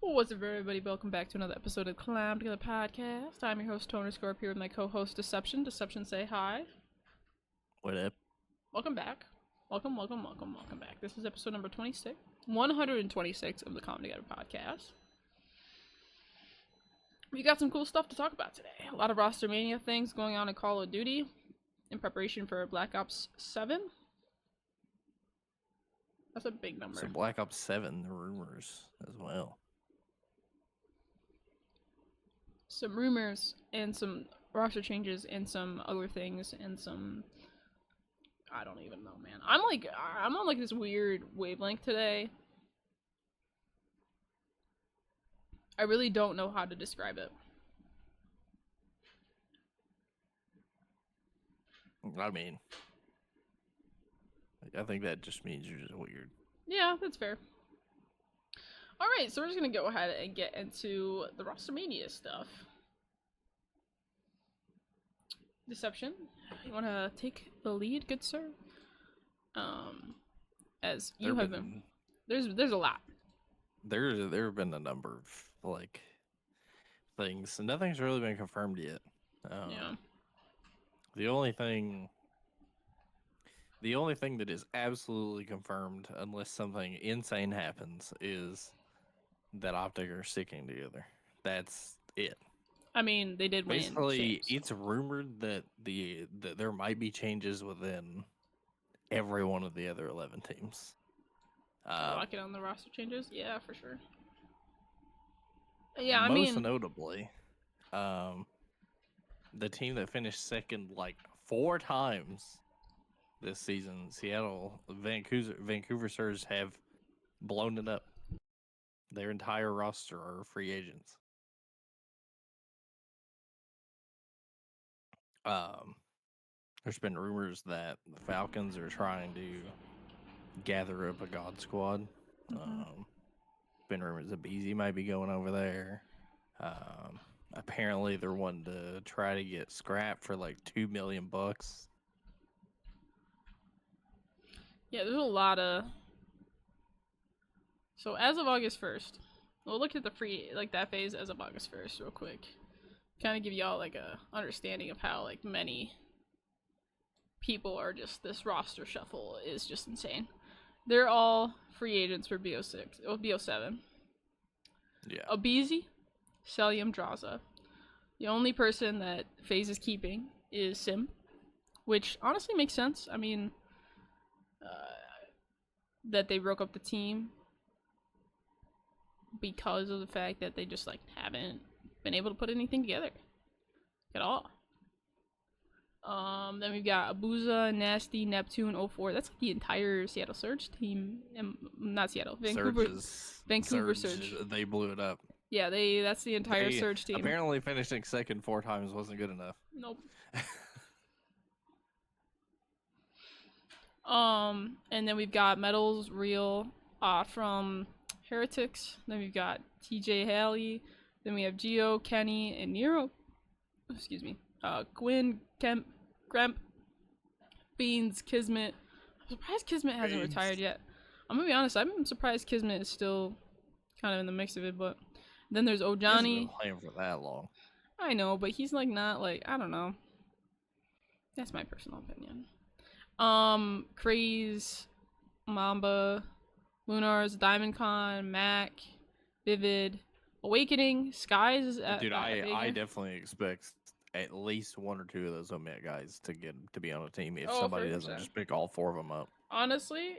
What's up, everybody? Welcome back to another episode of Climb Together Podcast. I'm your host, Toner Scorp, here with my co-host, Deception. Deception, say hi. What up? Welcome back. Welcome back. This is episode number 26. 126 of the Climb Together Podcast. We got some cool stuff to talk about today. A lot of Rostermania things going on in Call of Duty in preparation for Black Ops 7. That's a big number. So Black Ops 7 rumors as well. Some rumors and some roster changes and some other things and some I don't even know, man. I'm on like this weird wavelength today. I really don't know how to describe it. I mean, I think that just means you're just weird. Yeah, that's fair. Alright, so we're just gonna go ahead and get into the Rostermania stuff. Deception, you wanna take the lead, good sir? As you have been, there's a lot. There have been a number of like things. Nothing's really been confirmed yet. Yeah. The only thing that is absolutely confirmed, unless something insane happens, is that Optic are sticking together. That's it. I mean, they did win. Basically, it's rumored that that there might be changes within every one of the other 11 teams. Lock it on the roster changes? Yeah, for sure. Yeah, I most mean, notably, the team that finished second like 4 times this season, Vancouver Surge, have blown it up. Their entire roster are free agents. There's been rumors that the Falcons are trying to gather up a God Squad. Been rumors that BZ might be going over there. Apparently, they're wanting to try to get Scrap for like $2 million. yeah, there's a lot of. So as of August 1st, we'll look at the that phase as of August 1st real quick. Kind of give y'all like a understanding of how like many people are just, this roster shuffle is just insane. They're all free agents for BO6, BO7. Yeah. Abizi, Celium, Draza. The only person that FaZe is keeping is Sim, which honestly makes sense. I mean, that they broke up the team because of the fact that they just like haven't been able to put anything together at all. Then we've got Abuza, Nasty, Neptune, 04. That's like the entire Seattle Surge team. Not Seattle, Vancouver Surge. They blew it up. Yeah, that's the entire Surge team. Apparently finishing second 4 times wasn't good enough. Nope. And then we've got Metals, Real, from Heretics. Then we've got TJ Haley. Then we have Geo, Kenny, and Nero. Excuse me. Gwyn, Kemp, Gremp, Beans, Kismet. I'm surprised Kismet hasn't retired yet. I'm gonna be honest, I'm surprised Kismet is still kind of in the mix of it, but then there's Ojani. He hasn't been playing for that long. I know, but he's like not like, I don't know. That's my personal opinion. Craze, Mamba, Lunars, Diamond Con, Mac, Vivid, Awakening, Skies. Dude, I definitely expect at least 1 or 2 of those Omega guys to be on a team if somebody 100%. doesn't just pick all 4 of them up. Honestly,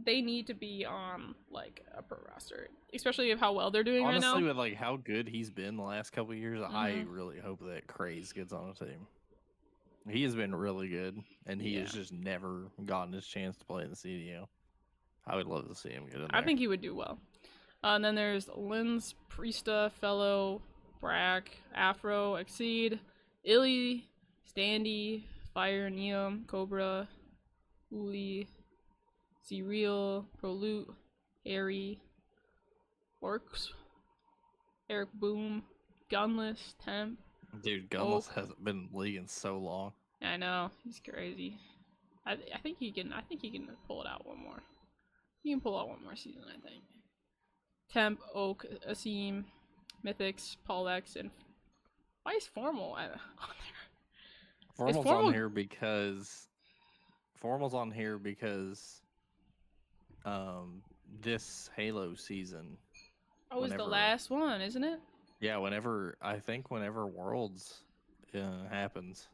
they need to be on like a pro roster, especially of how well they're doing right now. Honestly, with like how good he's been the last couple of years, I really hope that Craze gets on a team. He has been really good, and he has just never gotten his chance to play in the CDL. I would love to see him get in there. I think he would do well. And then there's Linz, Priesta, Fellow, Brack, Afro, Exceed, Illy, Standy, Fire, Neum, Cobra, Uli, Z-Real, Prolute, Harry, Orcs, Eric Boom, Gunless, Temp. Dude, Gunless hasn't been in the league in so long. I know, he's crazy. I think he can pull it out one more. He can pull out one more season, I think. Temp, Oak, Asim, Mythics, Paul X, and why is Formal on there? Formal's Formal... on here because this Halo season. Oh, it's the last one, isn't it? Yeah, whenever Worlds happens,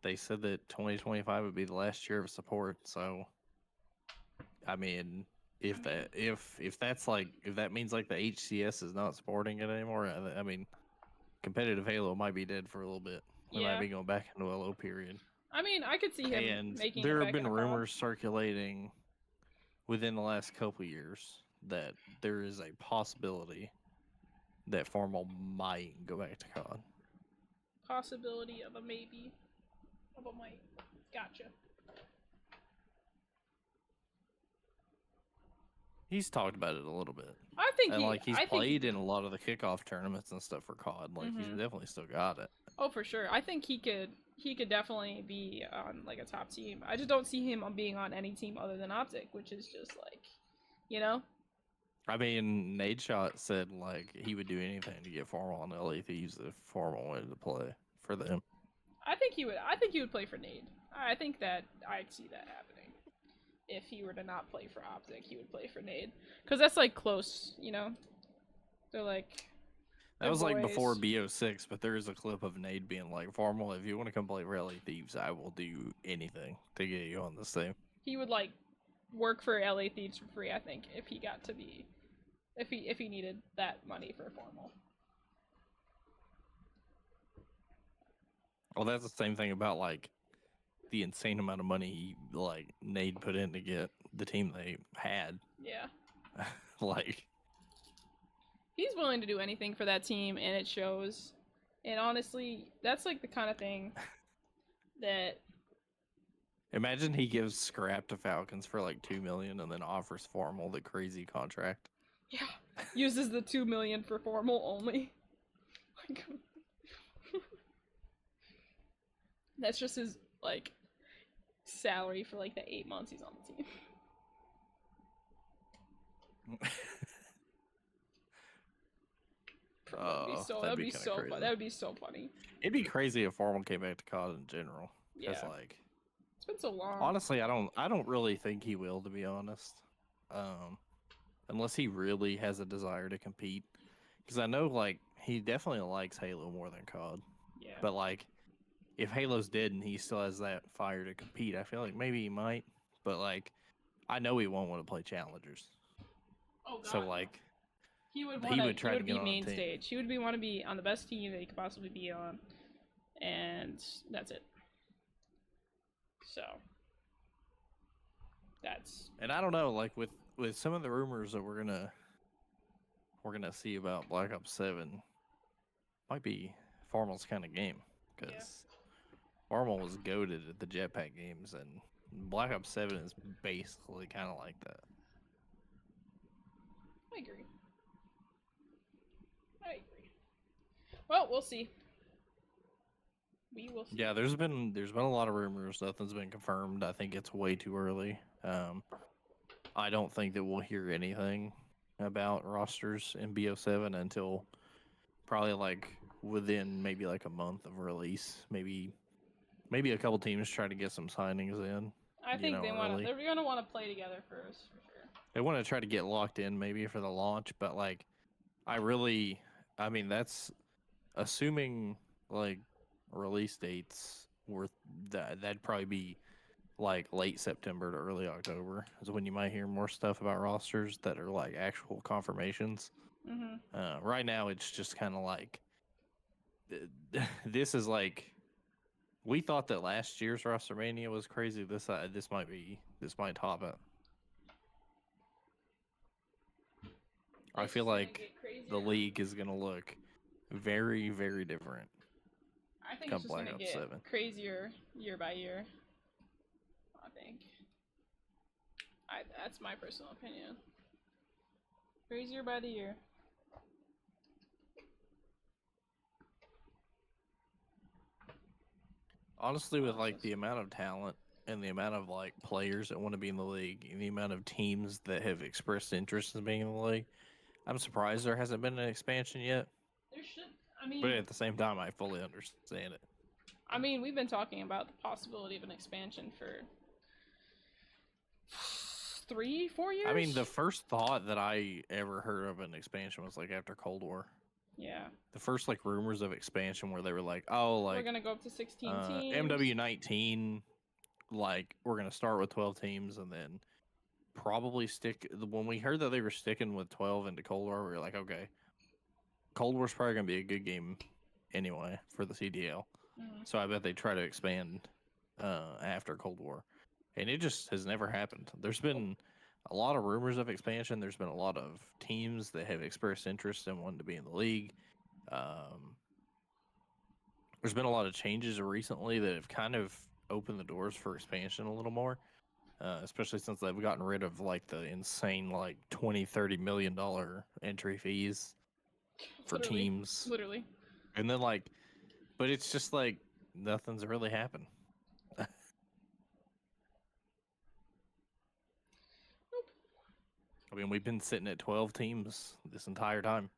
they said that 2025 would be the last year of support. So, I mean, if that means like the HCS is not supporting it anymore, I mean, competitive Halo might be dead for a little bit. We might be going back into a low period. I mean, I could see him And making there it have back been in a rumors circulating within the last couple years that there is a possibility that Formal might go back to COD. Possibility of a maybe. Of a might. Gotcha. He's talked about it a little bit. I think he's played in a lot of the kickoff tournaments and stuff for COD. Like he's definitely still got it. Oh, for sure. I think he could definitely be on like a top team. I just don't see him on being on any team other than Optic, which is just like, you know. I mean, Nadeshot said like he would do anything to get Formal on LA Thieves if Formal wanted to play for them. I think he would play for Nade. I think that I'd see that happening. If he were to not play for Optic, he would play for Nade. Because that's like close, you know? They're like... That was boys. Like before BO6, but there is a clip of Nade being like, Formal, if you want to come play LA Thieves, I will do anything to get you on this team. He would like work for LA Thieves for free, I think, if he got to be... If he needed that money for Formal. Well, that's the same thing about like the insane amount of money like Nade put in to get the team they had. Yeah. Like he's willing to do anything for that team, and it shows. And honestly, that's like the kind of thing that... Imagine he gives scrap to Falcons for like $2 million and then offers Formal the crazy contract. Yeah, uses the $2 million for Formal only. Like, that's just his like salary for like the 8 months he's on the team. That'd be so funny. It'd be crazy if Formal came back to COD in general. Because like it's been so long. Honestly, I don't really think he will, to be honest. Unless he really has a desire to compete. Because I know like he definitely likes Halo more than COD. Yeah. But like if Halo's dead and he still has that fire to compete, I feel like maybe he might. But like I know he won't want to play challengers. Oh god. So like he would try to be main stage. He would want to be on the best team that he could possibly be on. And that's it. So that's... And I don't know, like with some of the rumors that we're gonna see about Black Ops 7 might be Formal's kind of game. Because Formal was goated at the Jetpack games, and Black Ops 7 is basically kind of like that. I agree. Well, we'll see. We will see. Yeah, there's been a lot of rumors. Nothing's been confirmed. I think it's way too early. I don't think that we'll hear anything about rosters in BO7 until probably like within maybe like a month of release. Maybe a couple teams try to get some signings in. I think they're gonna want to play together first, for sure. They want to try to get locked in maybe for the launch, but like I mean that's assuming like release dates were that'd probably be like late September to early October is when you might hear more stuff about rosters that are like actual confirmations. Right now it's just kind of like this is like we thought that last year's Rostermania was crazy. This might top it. I feel like the league is gonna look very, very different. I think it's just gonna get crazier year by year. I think. That's my personal opinion. Crazier by the year. Honestly, with like the amount of talent and the amount of like players that want to be in the league, and the amount of teams that have expressed interest in being in the league, I'm surprised there hasn't been an expansion yet. There should. But at the same time, I fully understand it. I mean, we've been talking about the possibility of an expansion for 3-4 years. I mean, the first thought that I ever heard of an expansion was like after Cold War. Yeah. The first like rumors of expansion where they were like, oh, like we're gonna go up to 16 teams. MW19, like we're gonna start with 12 teams and then probably stick. When we heard that they were sticking with 12 into Cold War, we were like, okay, Cold War's probably gonna be a good game anyway for the CDL. So I bet they try to expand after Cold War, and it just has never happened. There's been a lot of rumors of expansion. There's been a lot of teams that have expressed interest in wanting to be in the league. There's been a lot of changes recently that have kind of opened the doors for expansion a little more, especially since they've gotten rid of like the insane like $20-30 million entry fees for teams. Literally. And then like, but it's just like nothing's really happened. I mean, we've been sitting at 12 teams this entire time.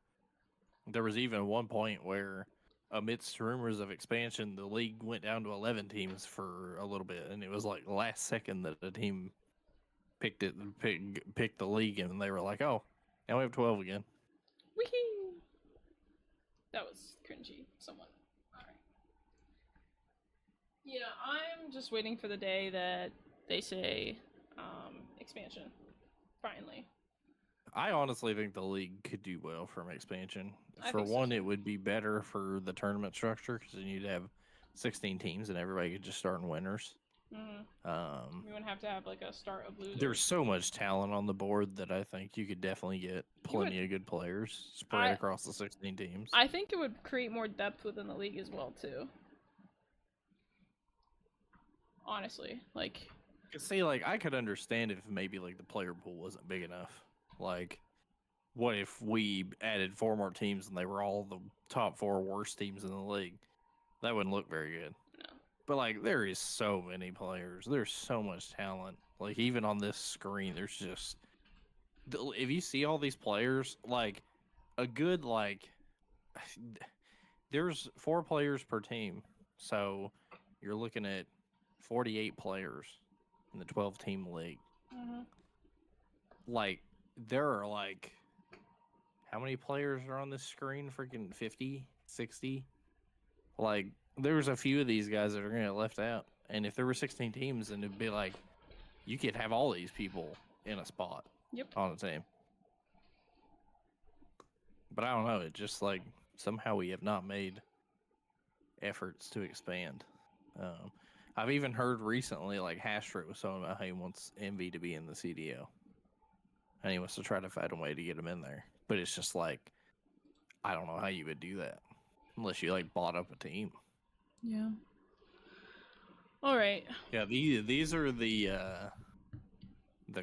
There was even one point where, amidst rumors of expansion, the league went down to 11 teams for a little bit, and it was like last second that a team picked the league, and they were like, "Oh, now we have 12 again." Wee. That was cringy. Somewhat. All right. Yeah, I'm just waiting for the day that they say expansion. Finally. I honestly think the league could do well from expansion. I For think so one, too. it would be better for the tournament structure because then you'd have 16 teams and everybody could just start in winners. You wouldn't have to have like a start of losers. There's so much talent on the board that I think you could definitely get plenty of good players spread across the 16 teams. I think it would create more depth within the league as well too. Honestly, like. See, like I could understand if maybe like the player pool wasn't big enough. Like, what if we added 4 more teams and they were all the top 4 worst teams in the league? That wouldn't look very good. No. But like, there is so many players. There's so much talent. Like, even on this screen, there's just if you see all these players, like a good like, there's 4 players per team, so you're looking at 48 players in the 12-team league. Like, there are like, how many players are on this screen? Freaking 50, 60? Like, there's a few of these guys that are going to get left out. And if there were 16 teams, then it'd be like, you could have all these people in a spot on a team. But I don't know. It just like, somehow we have not made efforts to expand. I've even heard recently, like, Hastro was talking about how he wants Envy to be in the CDL. And he wants to try to find a way to get him in there. But it's just like, I don't know how you would do that. Unless you, like, bought up a team. Yeah. All right. Yeah, these are the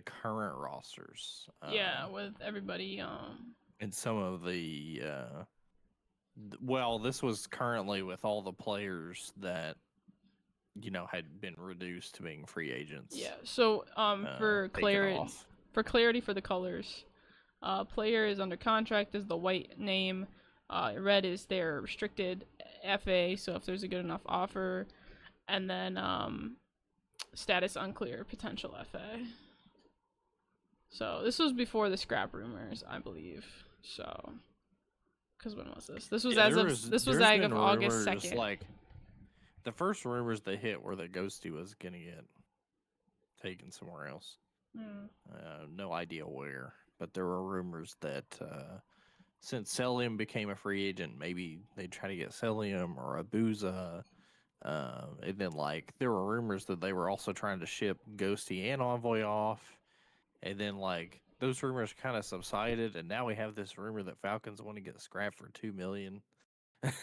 current rosters. Yeah, with everybody. And some of the... well, this was currently with all the players that, you know, had been reduced to being free agents. Yeah, so for clarity for the colors, player is under contract is the white name, red is their restricted FA, so if there's a good enough offer, and then status unclear, potential FA. So this was before the scrap rumors, I believe. So, because when was this? This was this was as of August 2nd. Like, the first rumors they hit were that Ghosty was gonna get taken somewhere else. No idea where, but there were rumors that since Celium became a free agent, maybe they'd try to get Celium or Abuza. And then, like, there were rumors that they were also trying to ship Ghosty and Envoy off. And then, like, those rumors kind of subsided, and now we have this rumor that Falcons want to get scrapped for $2 million. Like,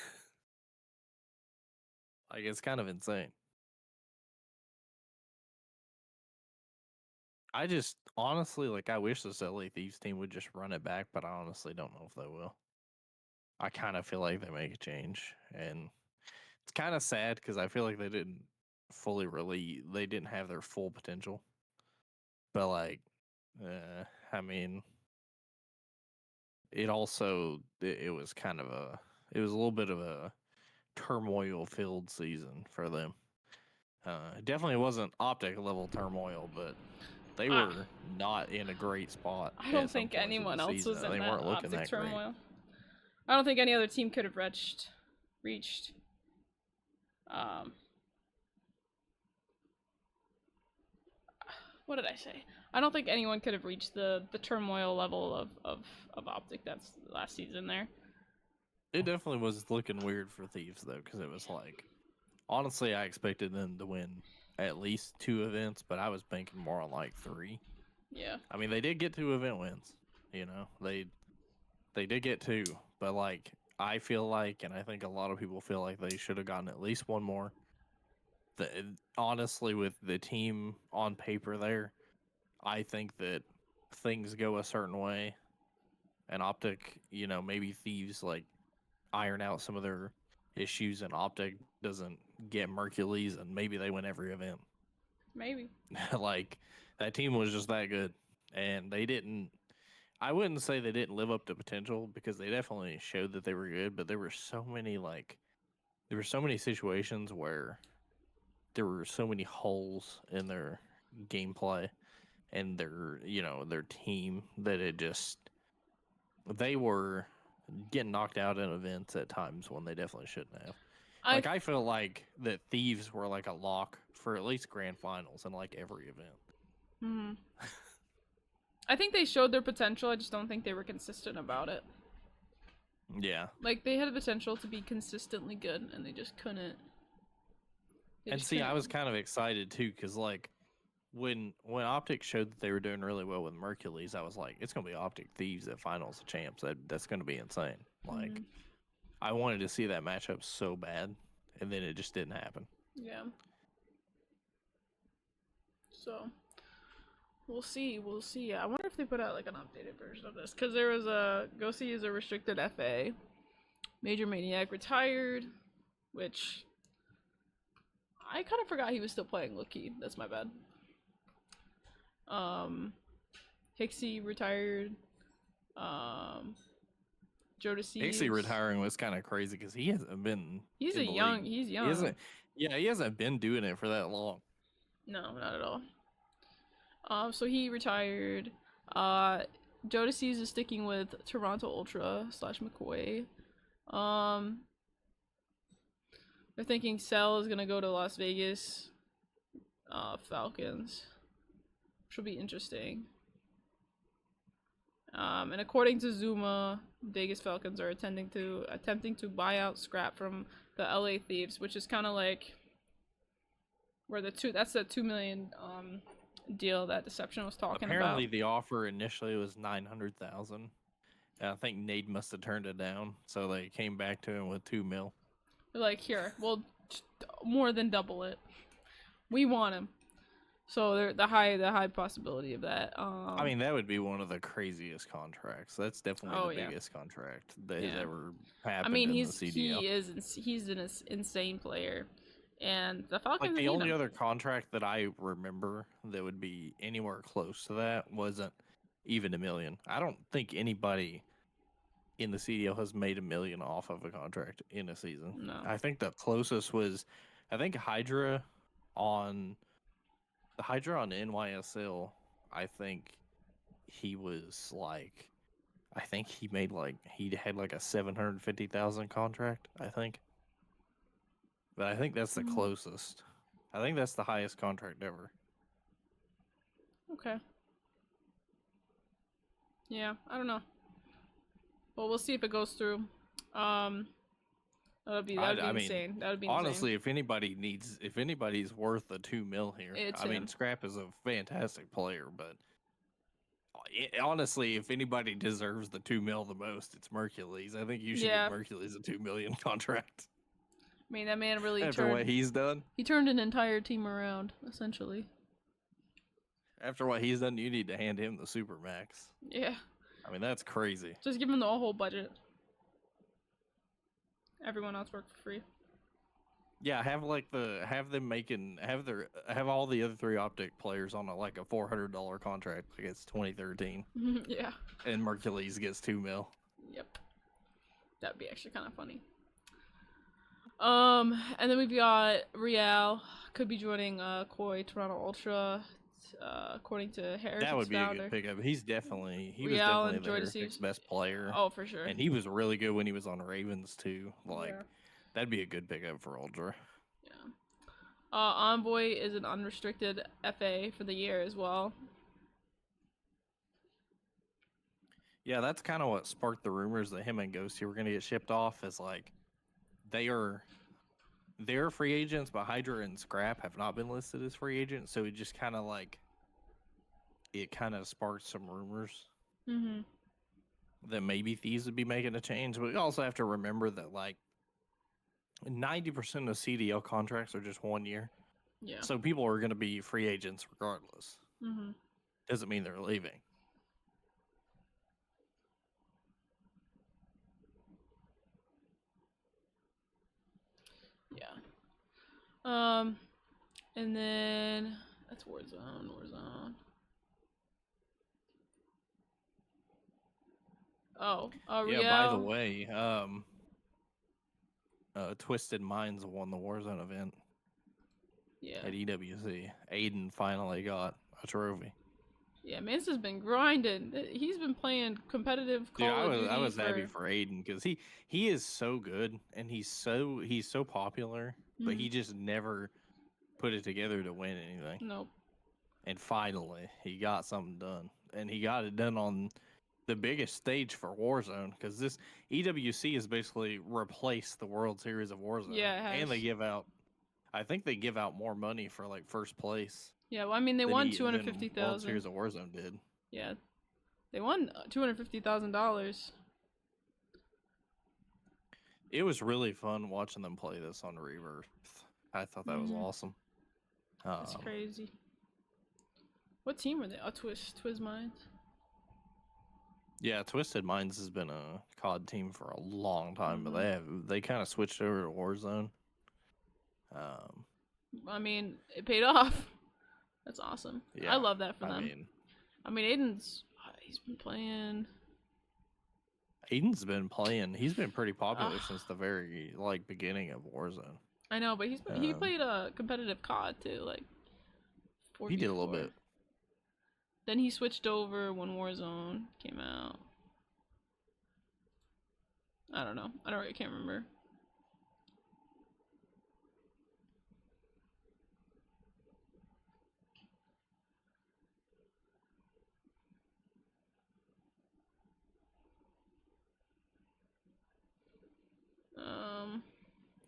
it's kind of insane. I just, honestly, like, I wish this LA Thieves team would just run it back, but I honestly don't know if they will. I kind of feel like they make a change, and it's kind of sad because I feel like they didn't fully they didn't have their full potential. But like, I mean, it also it was kind of it was a little bit of a turmoil filled season for them. It definitely wasn't Optic level turmoil, but they Ah, were not in a great spot I don't at some think points of anyone the else was season. in They that weren't looking Optic that great. turmoil. I don't think any other team could have reached. What did I say? I don't think anyone could have reached the turmoil level of Optic that's last season there. It definitely was looking weird for Thieves though, because it was like, honestly, I expected them to win at least 2 events, but I was banking more on like 3. Yeah. I mean, they did get 2 event wins. You know, they did get 2, but like I feel like, and I think a lot of people feel like they should have gotten at least 1 more. Honestly, with the team on paper there, I think that things go a certain way, and Optic, you know, maybe Thieves like iron out some of their issues, and Optic doesn't get Mercules, and maybe they win every event. Maybe. Like, that team was just that good, and they didn't. I wouldn't say they didn't live up to potential, because they definitely showed that they were good, but there were so many situations where there were so many holes in their gameplay and their team, that they were getting knocked out in events at times when they definitely shouldn't have. I feel like that Thieves were like a lock for at least grand finals in like every event. Mm-hmm. I think they showed their potential. I just don't think they were consistent about it. Yeah. Like, they had the potential to be consistently good, and they just couldn't. And see, I was kind of excited too, because like when Optic showed that they were doing really well with Mercules, I was like, it's gonna be Optic Thieves at finals of champs. That's gonna be insane. Like, I wanted to see that matchup so bad, and then it just didn't happen. Yeah. So we'll see. We'll see. I wonder if they put out like an updated version of this, because there was a Gosi is a restricted FA. Major Maniac retired, which I kind of forgot he was still playing low-key. That's my bad. Hixie retired. Jodeci. Hixie retiring was kind of crazy, because he hasn't been. He's in a the young. league. He's young. He hasn't been doing it for that long. No, not at all. So he retired. Jodeci is sticking with Toronto Ultra / McCoy. They're thinking Cell is gonna go to Las Vegas. Falcons, which will be interesting. And according to Zuma, Vegas Falcons are attempting to buy out Scrap from the LA Thieves, which is kind of like where that's the $2 million deal that Deception was talking Apparently, about. the offer initially was 900,000. I think Nate must have turned it down, so they came back to him with 2 mil. They're like, here, we'll more than double it. We want him. So they're the high possibility of that. I mean, that would be one of the craziest contracts. That's definitely the yeah. biggest contract that has ever happened. I mean, in the CDL. he's an insane player, and the Falcons. Like, the only other contract that I remember that would be anywhere close to that wasn't even $1 million. I don't think anybody in the CDL has made $1 million off of a contract in a season. No. I think the closest was, Hydra on NYSL. I think he was like, he had like a 750,000 contract, I think. But I think that's the closest. I think that's the highest contract ever. Okay. Yeah, I don't know. Well, we'll see if it goes through. That'd be insane. That would be honestly, insane. if anybody's worth the 2 mil here, It's I mean, him. Scrap is a fantastic player, but honestly, if anybody deserves the 2 mil the most, it's Mercules. I think you should give Mercules a 2 million contract. I mean, that man really after what he's done. He turned an entire team around, essentially. After what he's done, you need to hand him the super max. Yeah. I mean, that's crazy. Just give him the whole budget. Everyone else worked for free. Yeah, have have all the other 3 Optic players on like a $400 contract like it's 2013, Yeah. and Mercules gets 2 mil. Yep. That'd be actually kind of funny. And then we've got Real could be joining Koi Toronto Ultra, according to That Heretics would be a founder. good pickup. He was definitely Real the and Joy Heretics' Deceives. best player, Oh, for sure. and he was really good when he was on Ravens too. Like Yeah. that'd be a good pickup for Ultra. Yeah. Envoy is an unrestricted FA for the year as well. Yeah, that's kind of what sparked the rumors that him and Ghosty were going to get shipped off. Is like they're free agents, but Hydra and Scrap have not been listed as free agents, so it just kind of like it kind of sparked some rumors that maybe Thieves would be making a change. But we also have to remember that like 90% of CDL contracts are just 1 year. Yeah. So people are going to be free agents regardless. Doesn't mean they're leaving. Yeah. And then that's Warzone. Oh, Real. Yeah, by the way, Twisted Minds won the Warzone event. Yeah. At EWC. Aiden finally got a trophy. Yeah, Mance has been grinding. He's been playing competitive Call of Duty. I was happy for Aiden because he is so good and he's so popular, but he just never put it together to win anything. Nope. And finally, he got something done, and he got it done on the biggest stage for Warzone because this EWC has basically replaced the World Series of Warzone. Yeah, it has. And they give out, I think they give out more money for like first place. Yeah, well, I mean they won $250,000. World Series of Warzone did. Yeah, they won $250,000. It was really fun watching them play this on Rebirth. I thought that was awesome. That's crazy. What team were they? Oh, Twiz Minds. Yeah, Twisted Minds has been a COD team for a long time, but they kind of switched over to Warzone. I mean, it paid off. That's awesome. Yeah, I love that for them. I mean, Aiden's he's been playing. Aiden's been playing. He's been pretty popular since the very beginning of Warzone. I know, but he played a competitive COD too, like. He did a little bit. Then he switched over when Warzone came out. I don't know. I can't remember.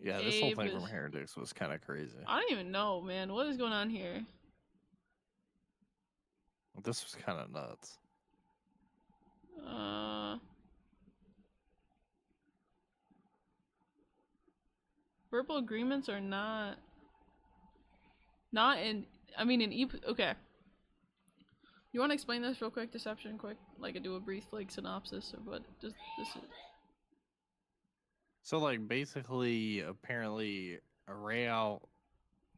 Yeah, this whole thing from Heretics was kind of crazy. I don't even know, man. What is going on here? This was kind of nuts. Verbal agreements are not in. I mean, in okay. You want to explain this real quick, Deception, quick? Like, do a brief synopsis of what this is. So, basically, apparently, Real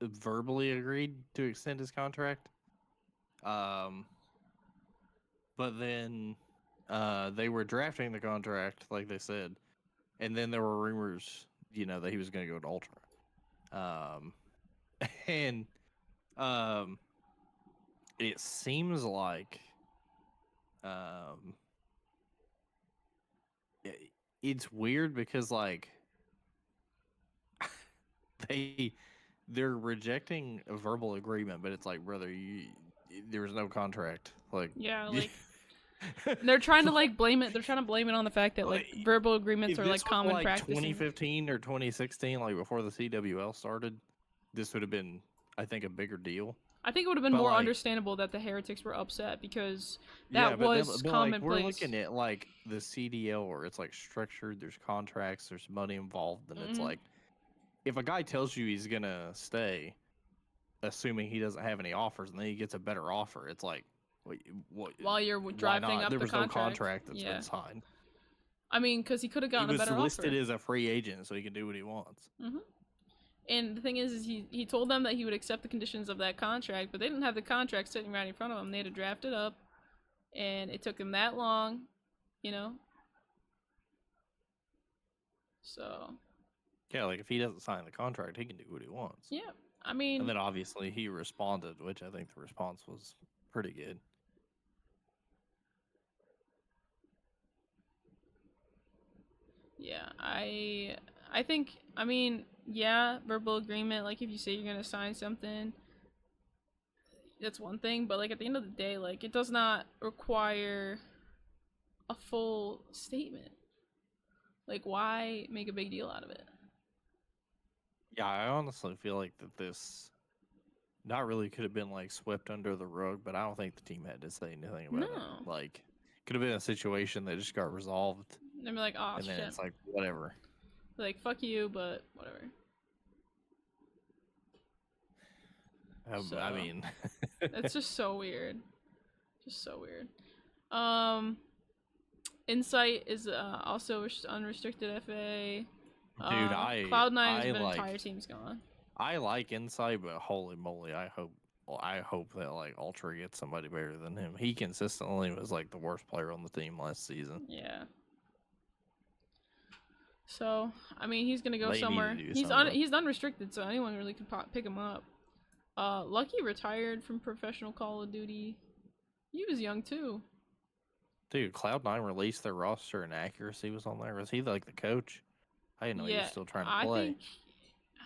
verbally agreed to extend his contract. But then they were drafting the contract, like they said, and then there were rumors, that he was going to go to Ultra. And it seems like it's weird because they're rejecting a verbal agreement, but it's like, brother, there was no contract. Yeah, they're trying to blame it. They're trying to blame it on the fact that verbal agreements are common practice. 2015 or 2016, before the CWL started, this would have been, I think, a bigger deal. I think it would have been more understandable that the Heretics were upset because that was commonplace. We're looking at the CDL where it's structured. There's contracts. There's money involved, and it's if a guy tells you he's gonna stay, assuming he doesn't have any offers, and then he gets a better offer, it's like, what? While you're drafting up the contract, there was no contract that's been signed. I mean, because he could have gotten a better offer. He was listed as a free agent, so he can do what he wants. And the thing is he told them that he would accept the conditions of that contract, but they didn't have the contract sitting right in front of them. They had to draft it up, and it took them that long, you know? So. Yeah, like if he doesn't sign the contract, he can do what he wants. Yeah, I mean. And then obviously he responded, which I think the response was pretty good. Yeah, I think, I mean, yeah, verbal agreement, like if you say you're gonna sign something, that's one thing, but like at the end of the day, like it does not require a full statement. Like, why make a big deal out of it? Yeah, I honestly feel like that this not really could have been like swept under the rug, but I don't think the team had to say anything about it. Like, could have been a situation that just got resolved. They'd be like, oh, and then shit. It's like, whatever. Like, fuck you, but whatever. So, I mean, it's just so weird. Just so weird. Insight is also unrestricted FA. Dude, Cloud9's entire team's gone. I like Insight, but holy moly, I hope that like Ultra gets somebody better than him. He consistently was like the worst player on the team last season. Yeah. So, I mean, he's gonna go somewhere. He's unrestricted, so anyone really could pick him up. Lucky retired from professional Call of Duty. He was young too. Dude, Cloud9 released their roster and Accuracy was on there. Was he like the coach? I didn't know he was still trying to play.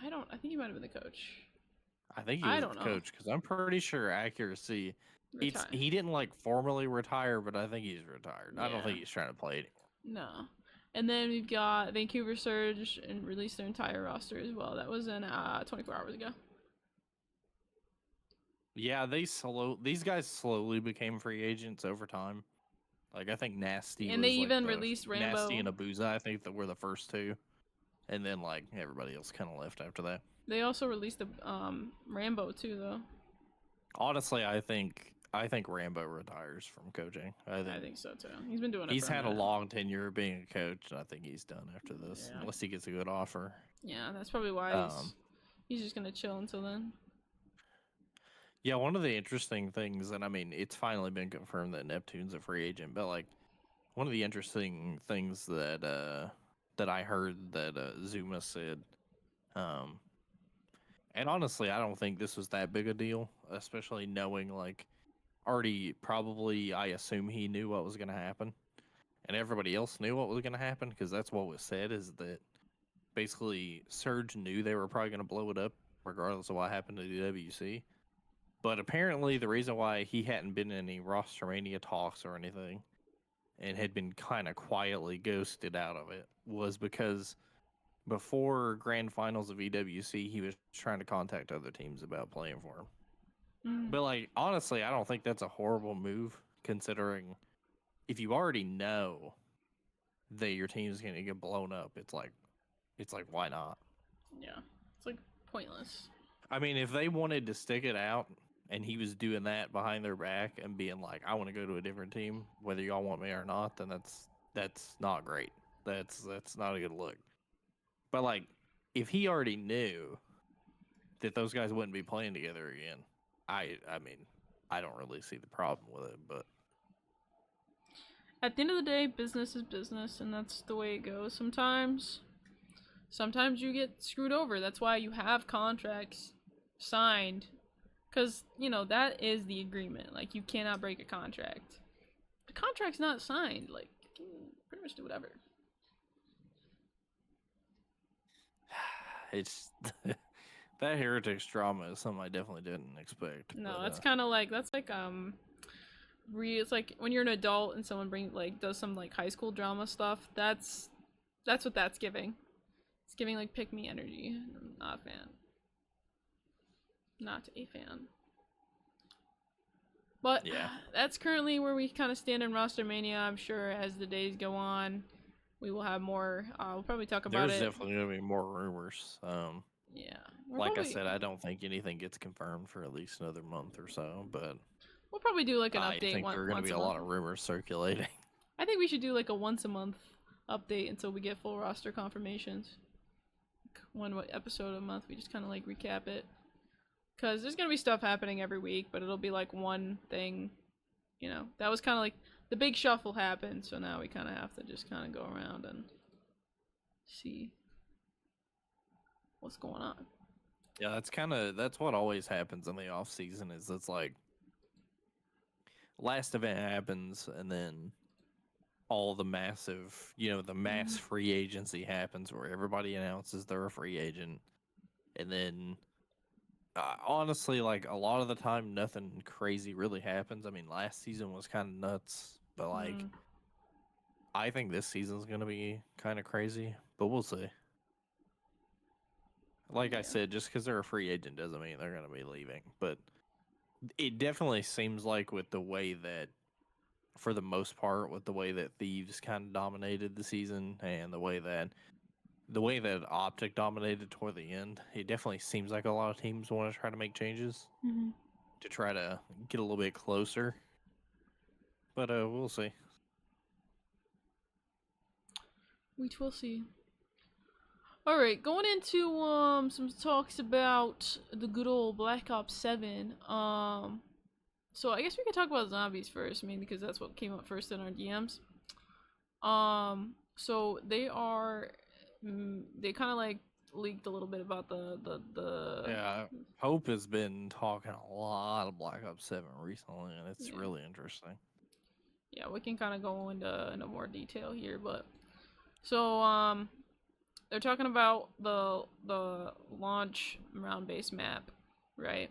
I think he might have been the coach. I think he was the coach because I'm pretty sure Accuracy. He didn't like formally retire, but I think he's retired. Yeah. I don't think he's trying to play anymore. No. And then we've got Vancouver Surge and released their entire roster as well. That was in 24 hours ago. Yeah, these guys slowly became free agents over time. Like I think Nasty and was they even released Rainbow. Nasty and Abuza, I think that were the first two, and then like everybody else kind of left after that. They also released the Rambo too, though. Honestly, I think Rambo retires from coaching. I think so too. He's been doing it. He's had a long tenure being a coach, and I think he's done after this, unless he gets a good offer. Yeah, that's probably why he's just gonna chill until then. Yeah, one of the interesting things, and I mean, it's finally been confirmed that Neptune's a free agent, but like, one of the interesting things that that I heard that Zuma said, and honestly, I don't think this was that big a deal, especially knowing like already probably I assume he knew what was going to happen, and everybody else knew what was going to happen because that's what was said is that basically Surge knew they were probably going to blow it up regardless of what happened to the WC. But apparently the reason why he hadn't been in any Rostermania talks or anything and had been kind of quietly ghosted out of it was because before grand finals of EWC, he was trying to contact other teams about playing for him. But like, honestly, I don't think that's a horrible move considering if you already know that your team is going to get blown up, it's like, why not? Yeah, it's like pointless. I mean, if they wanted to stick it out, and he was doing that behind their back and being like, I want to go to a different team, whether y'all want me or not, then that's not great. That's not a good look. But like, if he already knew that those guys wouldn't be playing together again, I mean, I don't really see the problem with it, but at the end of the day, business is business, and that's the way it goes. Sometimes you get screwed over. That's why you have contracts signed. Because, you know, that is the agreement. Like, you cannot break a contract. The contract's not signed. Like, you can pretty much do whatever. It's... that Heretics drama is something I definitely didn't expect. No, but, that's kind of like... That's like, it's like when you're an adult and someone does some, like, high school drama stuff. That's what that's giving. It's giving, like, pick-me energy. I'm not a fan. Not a fan. But yeah, that's currently where we kind of stand in Rostermania. I'm sure as the days go on, we will have more. We'll probably talk about There's definitely going to be more rumors. Yeah. Like I said, I don't think anything gets confirmed for at least another month or so, but we'll probably do like an update. I think there are going to be a lot of rumors circulating. I think we should do like a once a month update until we get full roster confirmations. one episode a month. We just kind of like recap it. Because there's going to be stuff happening every week, but it'll be like one thing. You know, that was kind of like the big shuffle happened, so now we kind of have to just kind of go around and see what's going on. Yeah, that's what always happens in the off season. Is it's like last event happens, and then all the massive, the mass free agency happens where everybody announces they're a free agent, and then honestly, like a lot of the time, nothing crazy really happens. I mean, last season was kind of nuts, but like I think this season's gonna be kind of crazy, but we'll see. Like I said, just because they're a free agent doesn't mean they're gonna be leaving, but it definitely seems like with the way that, for the most part, with the way that Thieves kind of dominated the season and the way that Optic dominated toward the end, it definitely seems like a lot of teams want to try to make changes to try to get a little bit closer. But we'll see. We will see. All right, going into some talks about the good old Black Ops 7. So I guess we could talk about zombies first, I mean, because that's what came up first in our DMs. So they kind of like leaked a little bit about the Yeah, Hope has been talking a lot of Black Ops 7 recently, and it's really interesting. Yeah, we can kind of go into more detail here, but so they're talking about the launch round-based map, right?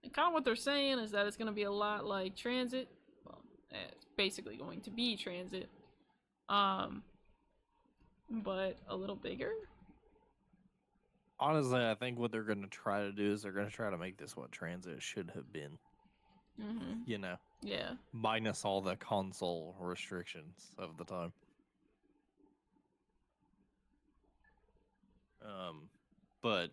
And kind of what they're saying is that it's going to be a lot like Transit. Well, it's basically going to be Transit, but a little bigger. Honestly, I think what they're going to try to do is they're going to try to make this what Transit should have been. You know? Yeah. Minus all the console restrictions of the time. But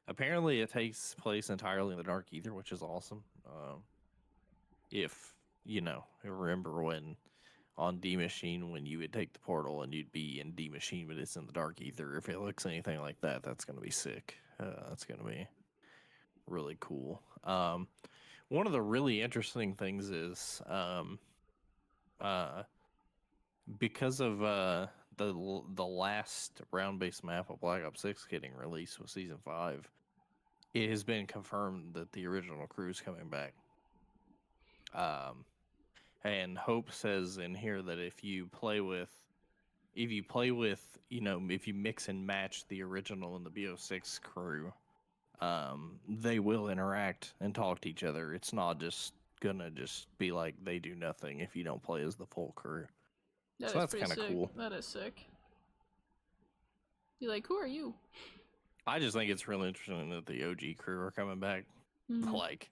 apparently it takes place entirely in the Dark Ether, which is awesome. If, remember when on D Machine, when you would take the portal and you'd be in D Machine, but it's in the Dark Ether. If it looks anything like that, that's going to be sick. That's going to be really cool. One of the really interesting things is because of the last round-based map of Black Ops 6 getting released with Season 5, it has been confirmed that the original crew is coming back. And Hope says in here that if you mix and match the original and the BO6 crew, they will interact and talk to each other. It's not just gonna be like they do nothing if you don't play as the full crew. So that's kind of cool. That is sick. You're like, who are you? I just think it's really interesting that the OG crew are coming back. Like,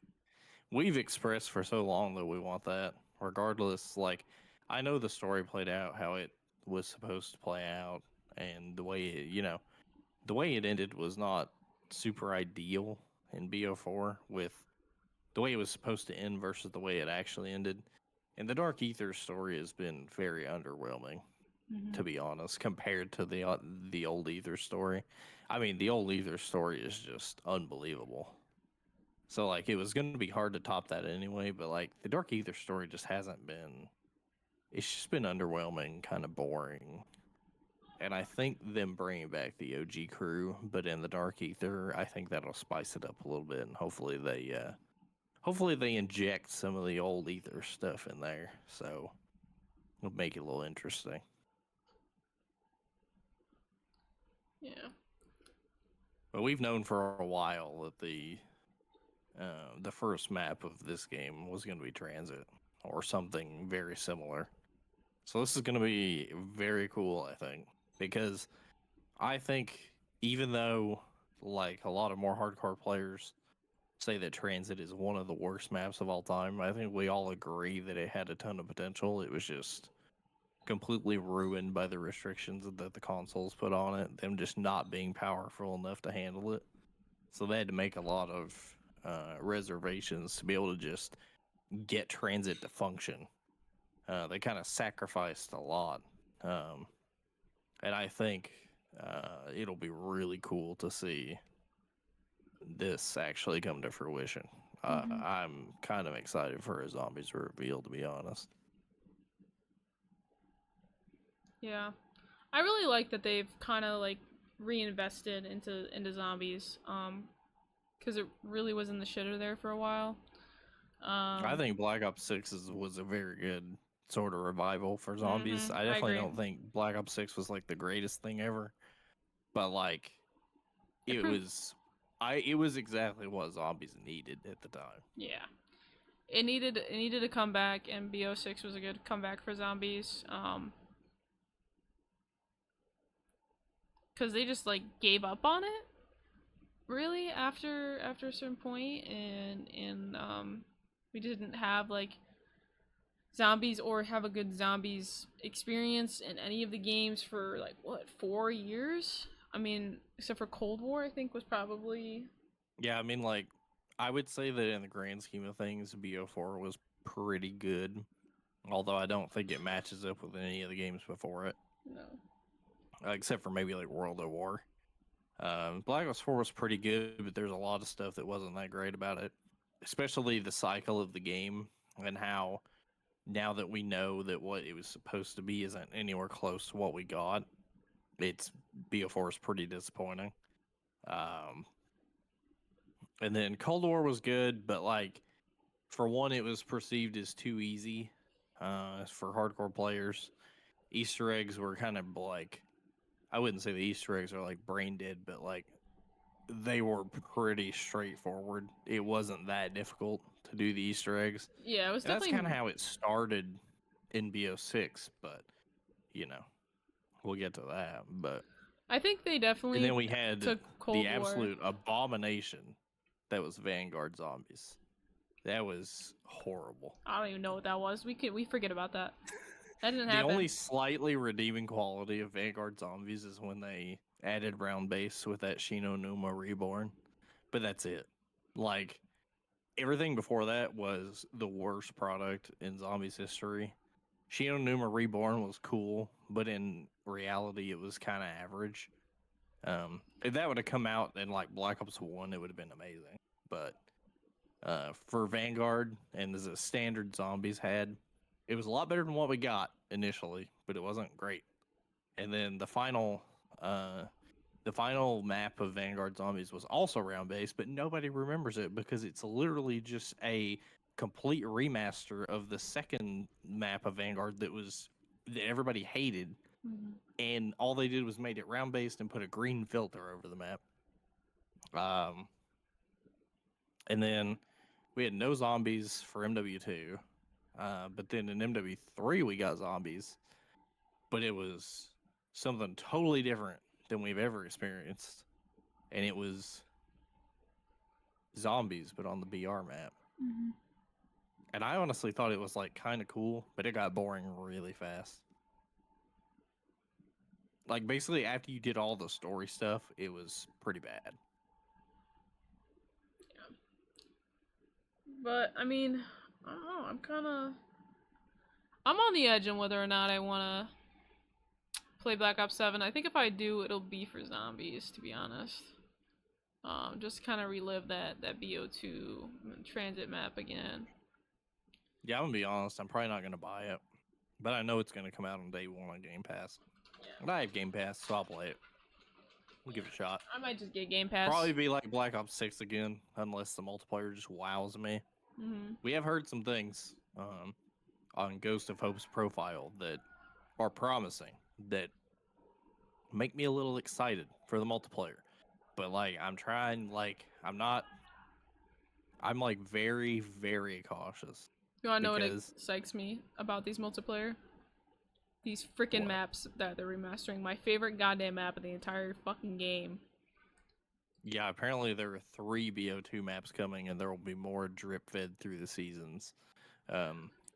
we've expressed for so long that we want that. Regardless, like, I know the story played out how it was supposed to play out, and the way it ended was not super ideal in BO4 with the way it was supposed to end versus the way it actually ended. And the Dark Ether story has been very underwhelming, to be honest, compared to the old Ether story. I mean, the old Ether story is just unbelievable. So, like, it was going to be hard to top that anyway, but, like, the Dark Ether story just hasn't been... It's just been underwhelming, kind of boring. And I think them bringing back the OG crew, but in the Dark Ether, I think that'll spice it up a little bit, and hopefully they inject some of the old Ether stuff in there, so it'll make it a little interesting. Yeah. But we've known for a while that the first map of this game was going to be Transit or something very similar. So this is going to be very cool, I think, because I think even though like a lot of more hardcore players say that Transit is one of the worst maps of all time, I think we all agree that it had a ton of potential. It was just completely ruined by the restrictions that the consoles put on it, them just not being powerful enough to handle it. So they had to make a lot of reservations to be able to just get Transit to function. They kind of sacrificed a lot. And I think it'll be really cool to see this actually come to fruition. I'm kind of excited for a zombies reveal, to be honest. Yeah. I really like that they've kind of like reinvested into zombies. Because it really was in the shitter there for a while. I think Black Ops 6 was a very good sort of revival for zombies. I I definitely agree. don't think Black Ops 6 was like the greatest thing ever, but like It it proved, was it was exactly what zombies needed at the time. yeah. It needed a comeback, and BO6 was a good comeback for zombies. Because they just like gave up on it, really, after a certain point, and we didn't have like zombies or have a good zombies experience in any of the games for like what 4 years. I mean, except for Cold War, I think was probably. Yeah, I mean, like, I would say that in the grand scheme of things, BO4 was pretty good. Although I don't think it matches up with any of the games before it, No. except for maybe like World at War. Black Ops 4 was pretty good, but there's a lot of stuff that wasn't that great about it, especially the cycle of the game and how now that we know that what it was supposed to be isn't anywhere close to what we got, it's BO4 is pretty disappointing. Um, and then Cold War was good, but like for one, it was perceived as too easy for hardcore players. Easter eggs were kind of like, I wouldn't say the Easter eggs are like brain dead, but like they were pretty straightforward. It wasn't that difficult to do the Easter eggs. Yeah, it was And that's kind of definitely. how it started in BO6, but you know, we'll get to that. But I think they and then definitely we had took the Cold War. absolute abomination that was Vanguard zombies. That was horrible. I don't even know what that was. We forget about that. That didn't The happen. only slightly redeeming quality of Vanguard zombies is when they added round base with that Shino Numa Reborn. But that's it. Like, everything before that was the worst product in zombies history. Shino Numa Reborn was cool, but in reality, it was kind of average. If that would have come out in like Black Ops 1, it would have been amazing. But for Vanguard and as a standard zombies had, it was a lot better than what we got initially, but it wasn't great. And then the final map of Vanguard Zombies was also round based, but nobody remembers it because it's literally just a complete remaster of the second map of Vanguard that everybody hated, and all they did was made it round based and put a green filter over the map. Um, and then we had no zombies for MW2, but then in MW3 we got zombies, but it was something totally different than we've ever experienced, and it was zombies, but on the BR map. And I honestly thought it was like kind of cool, but it got boring really fast. Like basically after you did all the story stuff, it was pretty bad. But I mean, I don't know. I'm on the edge on whether or not I want to play Black Ops 7. I think if I do, it'll be for zombies, to be honest. Just kind of relive that BO2 transit map again. Yeah, I'm gonna be honest, I'm probably not gonna buy it, but I know it's gonna come out on day one on Game Pass. And I have Game Pass, so I'll play it. We'll give it a shot. I might just get Game Pass. Probably be like Black Ops 6 again, unless the multiplayer just wows me. We have heard some things on Ghost of Hope's profile that are promising, that make me a little excited for the multiplayer. But like I'm trying, like I'm like very, very cautious. You wanna know what Because excites me about these multiplayer? These freaking what? maps that they're remastering. My favorite goddamn map of the entire fucking game. Yeah, apparently there are 3 BO2 maps coming, and there will be more drip fed through the seasons.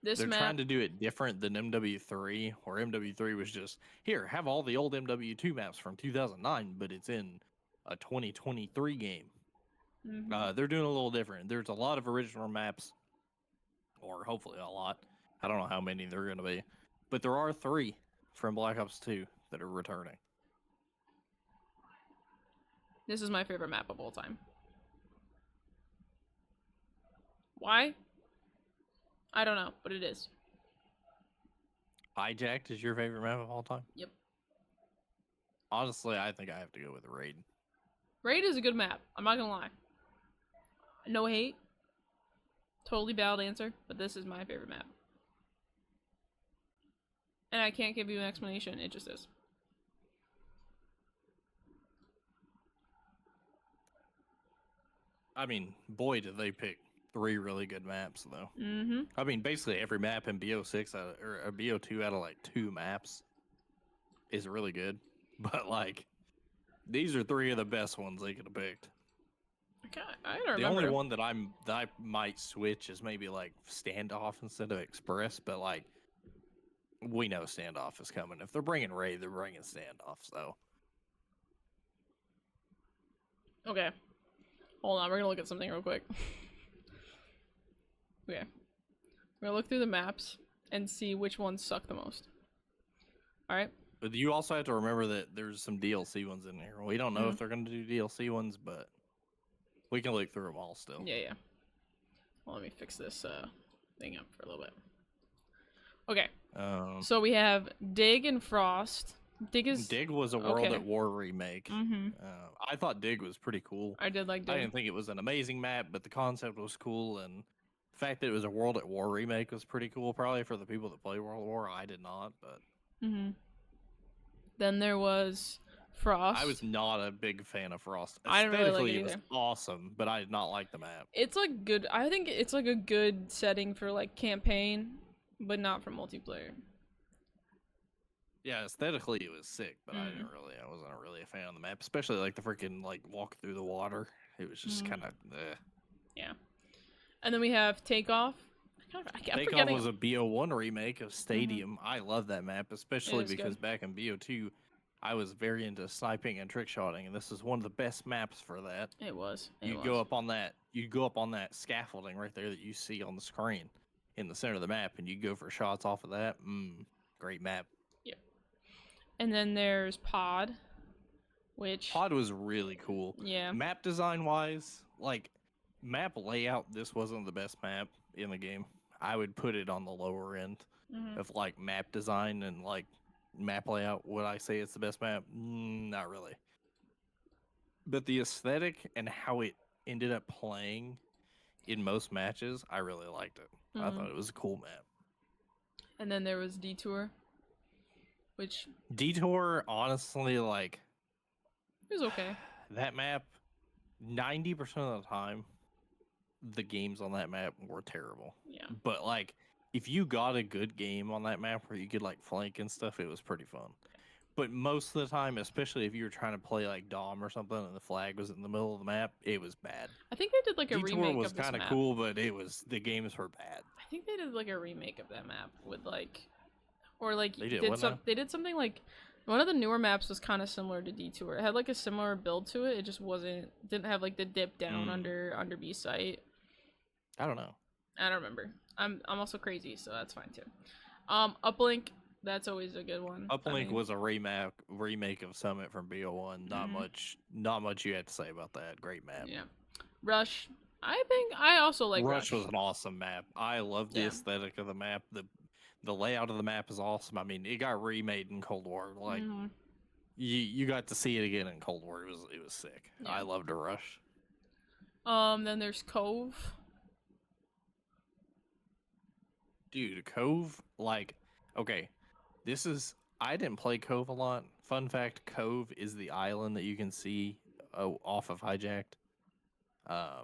This They're map, trying to do it different than MW3, where MW3 was just here, have all the old MW2 maps from 2009, but it's in a 2023 game. They're doing a little different. There's a lot of original maps, or hopefully a lot. I don't know how many there are going to be, but there are 3 from Black Ops 2 that are returning. This is my favorite map of all time. Why? I don't know, but it is. Hijacked is your favorite map of all time? Yep. Honestly, I think I have to go with Raid. Raid is a good map. I'm not gonna lie. No hate. Totally valid answer, but this is my favorite map. And I can't give you an explanation, it just is. I mean, boy, did they pick 3 really good maps, though. Mm-hmm. I mean, basically every map in BO6 or a BO2 out of like 2 maps is really good. But like, these are 3 of the best ones they could have picked. Okay, I don't remember. The only one that I might switch is maybe like Standoff instead of Express, but like, we know Standoff is coming. If they're bringing Raid, they're bringing Standoff. So okay. Hold on, we're gonna look at something real quick. Okay. We're gonna look through the maps and see which ones suck the most. Alright? but you also have to remember that there's some DLC ones in here. We don't know if they're going to do DLC ones, but we can look through them all still. Yeah. Well, let me fix this thing up for a little bit. Okay. So we have Dig and Frost. Dig was a World at War remake. I thought Dig was pretty cool. I did like Dig. I didn't think it was an amazing map, but the concept was cool, and the fact that it was a World at War remake was pretty cool. Probably for the people that play World at War. I did not, but. Then there was Frost. I was not a big fan of Frost. I didn't really like it Aesthetically, it was awesome, but I did not like the map. It's like good. I think it's like a good setting for like campaign, but not for multiplayer. Yeah, aesthetically it was sick, but I wasn't really a fan of the map, especially like the freaking like walk through the water. It was just kind of. Yeah. And then we have Takeoff. Takeoff was a BO1 remake of Stadium. I love that map, especially because back in BO2, I was very into sniping and trick shotting, and this is one of the best maps for that. It was. You go up on that scaffolding right there that you see on the screen in the center of the map, and you go for shots off of that. Great map. Yep. And then there's Pod, which Pod was really cool. Yeah. Map design wise, like map layout, this wasn't the best map in the game. I would put it on the lower end of like map design and like map layout. Would I say it's the best map? Not really. But the aesthetic and how it ended up playing in most matches, I really liked it. I thought it was a cool map. And then there was Detour, which Detour, honestly, like it was okay. That map, 90% of the time, the games on that map were terrible. Yeah. But like, if you got a good game on that map where you could like flank and stuff, it was pretty fun. But most of the time, especially if you were trying to play like Dom or something and the flag was in the middle of the map, it was bad. I think they did like a Detour remake was of this kind of map. cool, but the games were bad. I think they did like a remake of that map with like, or like They did something like one of the newer maps was kind of similar to Detour. It had like a similar build to it. It just didn't have like the dip down under B site. I don't know. I don't remember. I'm also crazy, so that's fine too. Uplink, that's always a good one. Uplink was a remake of Summit from BO1. Not much you had to say about that. Great map. Yeah. Rush, I think I also like Rush. Rush was an awesome map. I love the aesthetic of the map. The layout of the map is awesome. I mean, it got remade in Cold War. Like you got to see it again in Cold War. It was sick. Yeah. I loved Rush. Then there's Cove. Dude, Cove, like, okay, I didn't play Cove a lot. Fun fact, Cove is the island that you can see off of Hijacked. I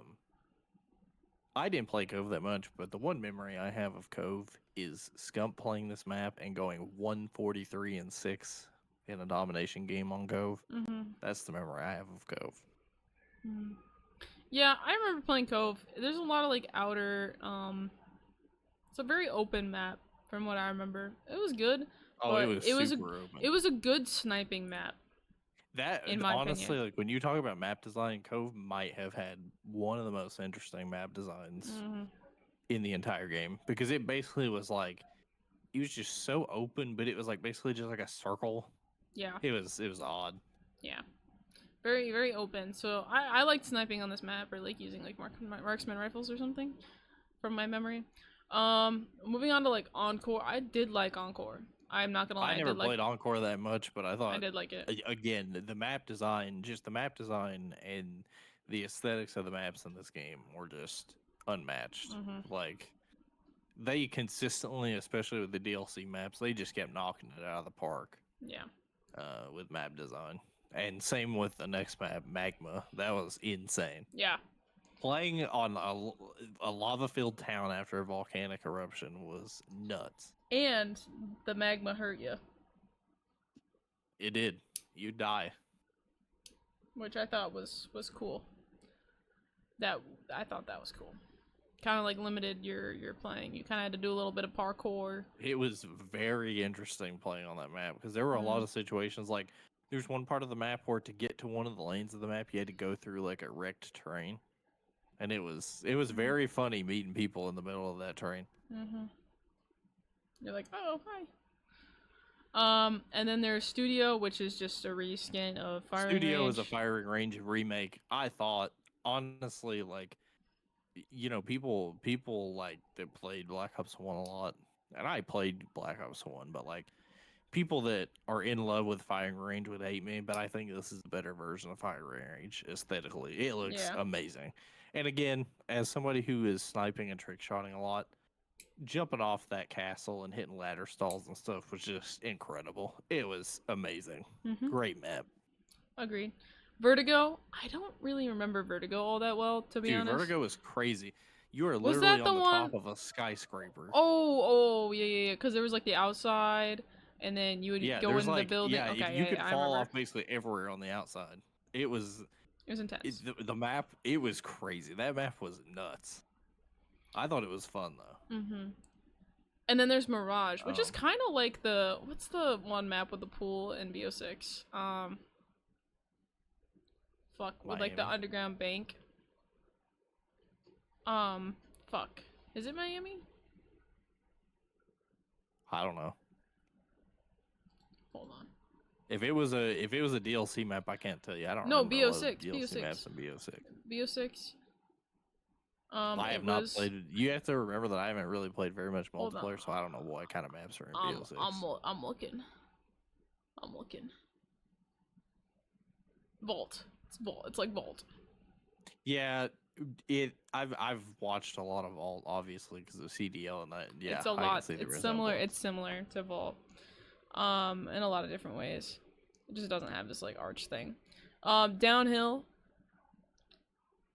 didn't play Cove that much, but the one memory I have of Cove is Scump playing this map and going 143-6 in a domination game on Cove. That's the memory I have of Cove. Yeah, I remember playing Cove. There's a lot of like outer, it's a very open map from what I remember. It was good. Oh, it was super open. It was a good sniping map. That, in my honestly, like when you talk about map design, Cove might have had one of the most interesting map designs in the entire game, because it basically was like, it was just so open, but it was like basically just like a circle. Yeah. It was odd. Yeah. Very, very open. So I liked sniping on this map, or like using like marksman rifles or something, from my memory. Moving on to like Encore. I did like Encore. I'm not gonna lie. I never did like. played Encore that much, but I I thought did like it. again the map design, just the map design and the aesthetics of the maps in this game were just unmatched. Like they consistently, especially with the DLC maps, they just kept knocking it out of the park. Yeah. With map design, and same with the next map, Magma. That was insane. Yeah. Playing on a lava-filled town after a volcanic eruption was nuts. And the magma hurt you. It did. You die. Which I thought was cool. I thought that was cool. Kind of like limited your playing. You kind of had to do a little bit of parkour. It was very interesting playing on that map because there were a lot of situations like there's one part of the map where to get to one of the lanes of the map you had to go through like a wrecked terrain, and it was very funny meeting people in the middle of that terrain. You're like, oh hi. And then there's Studio, which is just a reskin of Firing Studio Range. is a Firing Range remake. I thought honestly, like, you know, people like that played Black Ops 1 a lot, and I played Black Ops 1, but like people that are in love with Firing Range would hate me, but I think this is a better version of Firing Range aesthetically. It looks amazing. And again, as somebody who is sniping and trick shotting a lot, jumping off that castle and hitting ladder stalls and stuff was just incredible. It was amazing. Great map. Agreed. Vertigo, I don't really remember Vertigo all that well, to be honest. Vertigo is crazy. You are literally on the top of a skyscraper. Oh, yeah, because there was like the outside, and then you would go into the building. Yeah, okay, you could fall off basically everywhere on the outside. It was intense. The map, it was crazy. That map was nuts. I thought it was fun though. And then there's Mirage, which is kind of like what's the one map with the pool in BO6? With like the underground bank. Is it Miami? I don't know. Hold on. If it was a DLC map, I can't tell you. I don't know. No, BO6. DLC maps in BO6. BO6. I have not played. You have to remember that I haven't really played very much multiplayer, so I don't know what kind of maps are in BO6. I'm looking. Vault. It's Vault. It's like Vault. Yeah, I've watched a lot of Vault, obviously, because of CDL and that. Yeah, it's a lot. It's similar. It's similar to Vault, in a lot of different ways. It just doesn't have this like arch thing. Downhill.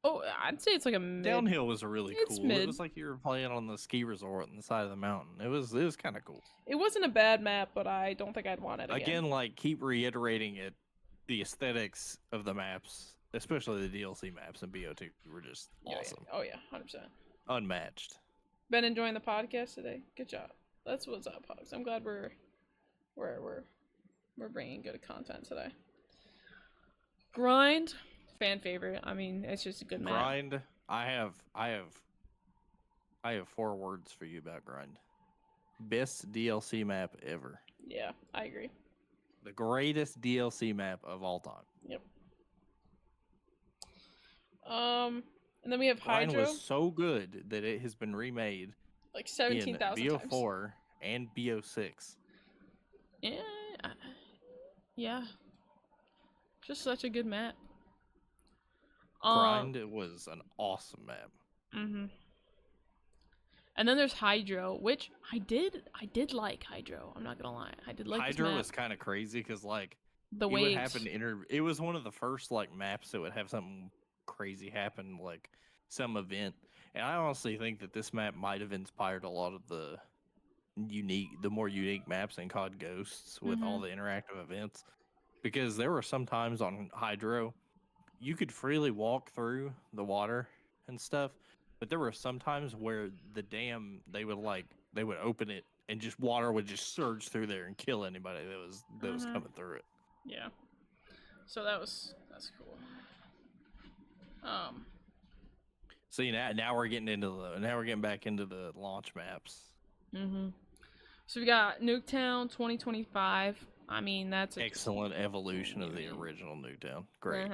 Oh, I'd say it's like a mid. Downhill was really cool. Mid. It was like you were playing on the ski resort on the side of the mountain. It was kind of cool. It wasn't a bad map, but I don't think I'd want it again. Again, like keep reiterating it. The aesthetics of the maps, especially the DLC maps in BO2, were just awesome. Oh yeah, 100%. Unmatched. Been enjoying the podcast today. Good job. That's what's up, Hugs. I'm glad we're bringing good content today. Grind, fan favorite. I mean, it's just a good map. Grind. I have 4 words for you about Grind. Best DLC map ever. Yeah, I agree. The greatest DLC map of all time. Yep. And then we have Hydro. Grind was so good that it has been remade like 17,000 times. BO4 and BO6. Yeah. Just such a good map. Grind was an awesome map. And then there's Hydro, which I did like Hydro. I'm not gonna lie, I did like Hydro this map. was kind of crazy because like the waves. It was one of the first like maps that would have something crazy happen, like some event. And I honestly think that this map might have inspired a lot of the more unique maps in COD Ghosts with all the interactive events. Because there were some times on Hydro, you could freely walk through the water and stuff, but there were some times where the dam they would open it and just water would just surge through there and kill anybody that was coming through it. Yeah. So that's cool. See now we're getting back into the launch maps. So we got Nuketown 2025. I mean, that's a Excellent evolution of the original Nuketown. Great.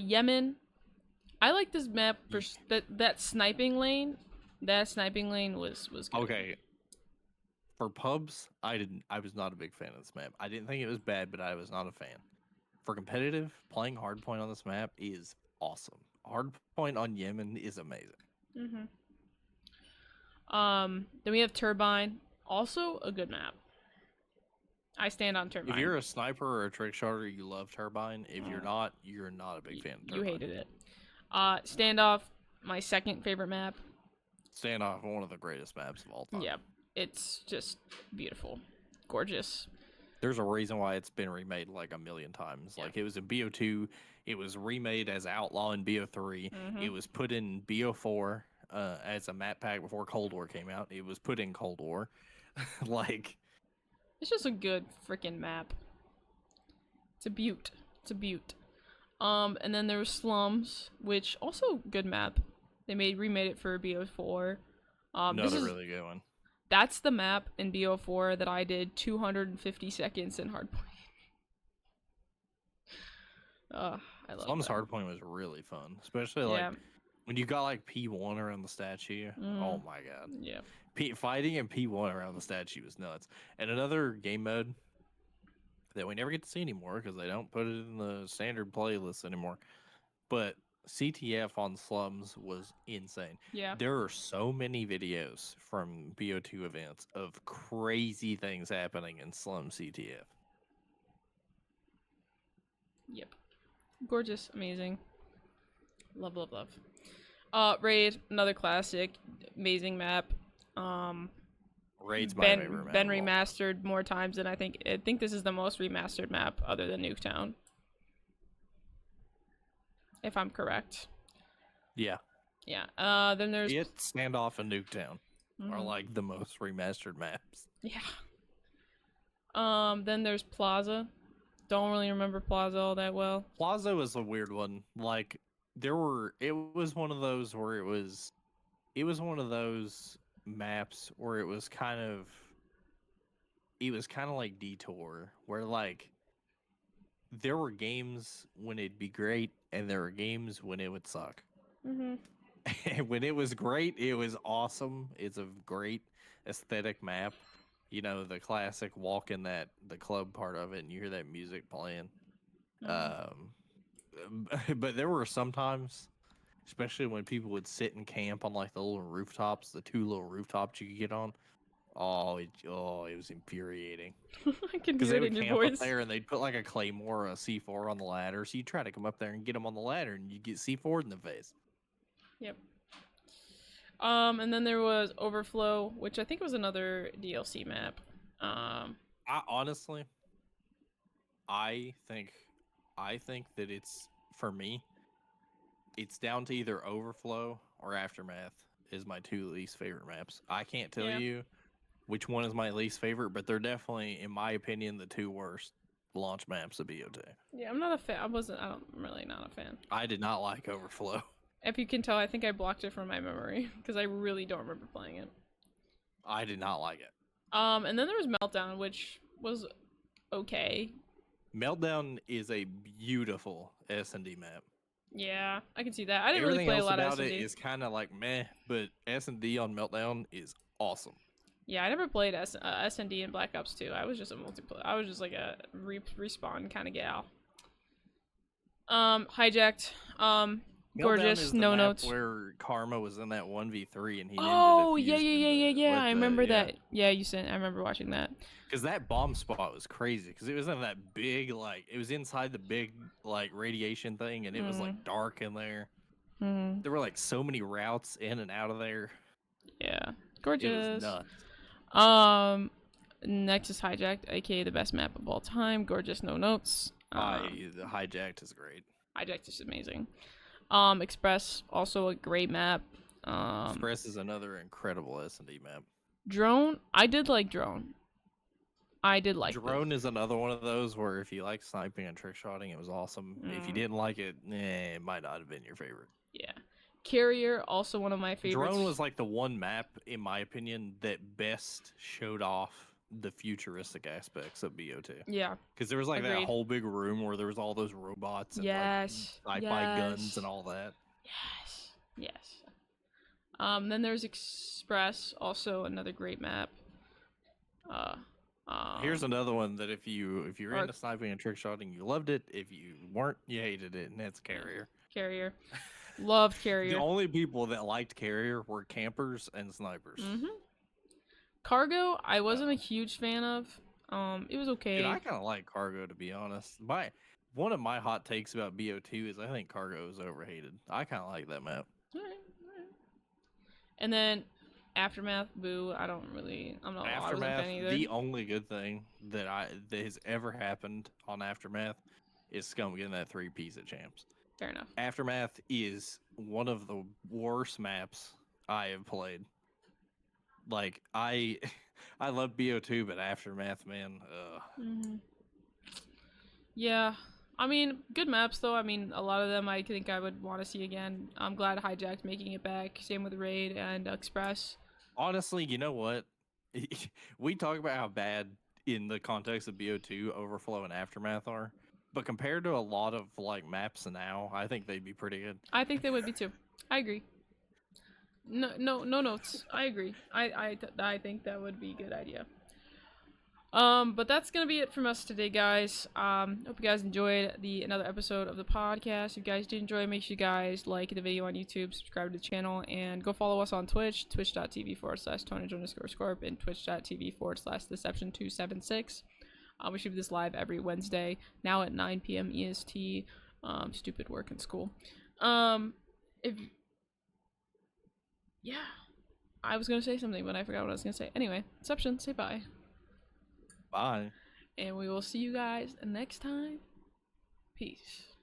Yemen. I like this map for that sniping lane. That sniping lane was good. Okay. For pubs, I was not a big fan of this map. I didn't think it was bad, but I was not a fan. For competitive, playing hardpoint on this map is awesome. Hardpoint on Yemen is amazing. Then we have Turbine, also a good map. I stand on Turbine. If you're a sniper or a trick shotter, you love Turbine. If you're not a big fan of Turbine. You hated it. Standoff, my second favorite map. Standoff, one of the greatest maps of all time. Yeah, it's just beautiful, gorgeous. There's a reason why it's been remade like a million times. Yeah. Like it was in BO2, it was remade as Outlaw in BO3, it was put in BO4 as a map pack before Cold War came out. It was put in Cold War. Like, it's just a good freaking map. It's a beaut. It's a beaut. And then there was Slums, which also good map. They remade it for BO4. Another really good one. That's the map in BO4 that I did 250 seconds in hardpoint. I love Slums that. hardpoint was really fun, especially like when you got like P1 around the statue. Oh my god. Yeah. Fighting and P1 around the statue was nuts. And another game mode that we never get to see anymore because they don't put it in the standard playlist anymore. But CTF on Slums was insane. Yeah. There are so many videos from BO2 events of crazy things happening in Slum CTF. Yep. Gorgeous. Amazing. Love, love, love. Raid, another classic. Amazing map. Raid's my favorite map. Been remastered more times than I think this is the most remastered map other than Nuketown. If I'm correct. Yeah. Yeah. Then there's Standoff and Nuketown are like the most remastered maps. Yeah. Then there's Plaza. Don't really remember Plaza all that well. Plaza was a weird one. Like it was one of those where it was one of those maps where it was kind of like Detour, where like there were games when it'd be great and there were games when it would suck. And when it was great, it was awesome. It's a great aesthetic map. You know, the classic walk in the club part of it and you hear that music playing. But there were sometimes, especially when people would sit and camp on like the little rooftops, the two little rooftops you could get on. It was infuriating. I can hear it in your voice. Up there and they'd put like a claymore or a C4 on the ladder, so you try to come up there and get them on the ladder, and you get C4'd in the face. Yep. And then there was Overflow, which I think was another DLC map. I think that it's, for me, it's down to either Overflow or Aftermath is my two least favorite maps. I can't tell you which one is my least favorite, but they're definitely, in my opinion, the two worst launch maps of BO2. Yeah, I'm not a fan. I'm really not a fan. I did not like Overflow. If you can tell, I think I blocked it from my memory because I really don't remember playing it. I did not like it. And then there was Meltdown, which was okay. Meltdown is a beautiful S&D map. Yeah, I can see that. I didn't really play a lot of S&D. Everything else about it is kind of like meh, but S&D on Meltdown is awesome. Yeah, I never played S&D in Black Ops 2. I was just a multiplayer. I was just like a respawn kind of gal. Hijacked. Gorgeous. No notes. Where Karma was in that 1v3 and he. Oh yeah. I remember that. Yeah, you said. I remember watching that. Because that bomb spot was crazy. Because it was in that big it was inside the big radiation thing, and it was like dark in there. There were like so many routes in and out of there. Yeah, gorgeous. It was nuts. Next is Hijacked, aka the best map of all time. Gorgeous, no notes. The Hijacked is great. Hijacked is amazing. Express, also a great map. Express is another incredible S&D map. Drone, I did like Drone. Drone is another one of those where if you like sniping and trick shotting, it was awesome. If you didn't like it, it might not have been your favorite. Yeah. Carrier, also one of my favorites. Drone was like the one map, in my opinion, that best showed off the futuristic aspects of BO2. Yeah. Because there was like that Agreed. whole big room where there was all those robots and Yes. like sci-fi guns and all that. Yes. Yes. Then there's Express, also another great map. Here's another one that if you're or- into sniping and trick shotting, you loved it. If you weren't, you hated it, and that's Carrier. Carrier. Loved Carrier. The only people that liked Carrier were campers and snipers. Cargo, I wasn't a huge fan of. It was okay. Dude, I kind of like Cargo, to be honest. One of my hot takes about BO2 is I think Cargo is overhated. I kind of like that map. Alright. And then Aftermath, boo. I'm not. I wasn't a fan either. The only good thing that has ever happened on Aftermath is Scum getting that 3 piece at champs. Fair enough. Aftermath is one of the worst maps I have played. Like I love BO2, but Aftermath, man. Yeah. I mean, good maps though. I mean, a lot of them I think I would want to see again. I'm glad Hijack's making it back. Same with Raid and Express. Honestly, you know what? We talk about how bad in the context of BO2 Overflow and Aftermath are, but compared to a lot of like maps now, I think they'd be pretty good. I think they would be too. I agree. No notes. I agree. I think that would be a good idea. But that's gonna be it from us today, guys. Hope you guys enjoyed another episode of the podcast. If you guys did enjoy, make sure you guys like the video on YouTube, subscribe to the channel, and go follow us on Twitch, twitch.tv/Tonage_Scorp, and twitch.tv/Deception276. We shoot this live every Wednesday, now at 9 p.m. EST. Stupid work in school. Yeah, I was gonna say something, but I forgot what I was gonna say. Anyway, Deception, say bye. Bye. And we will see you guys next time. Peace.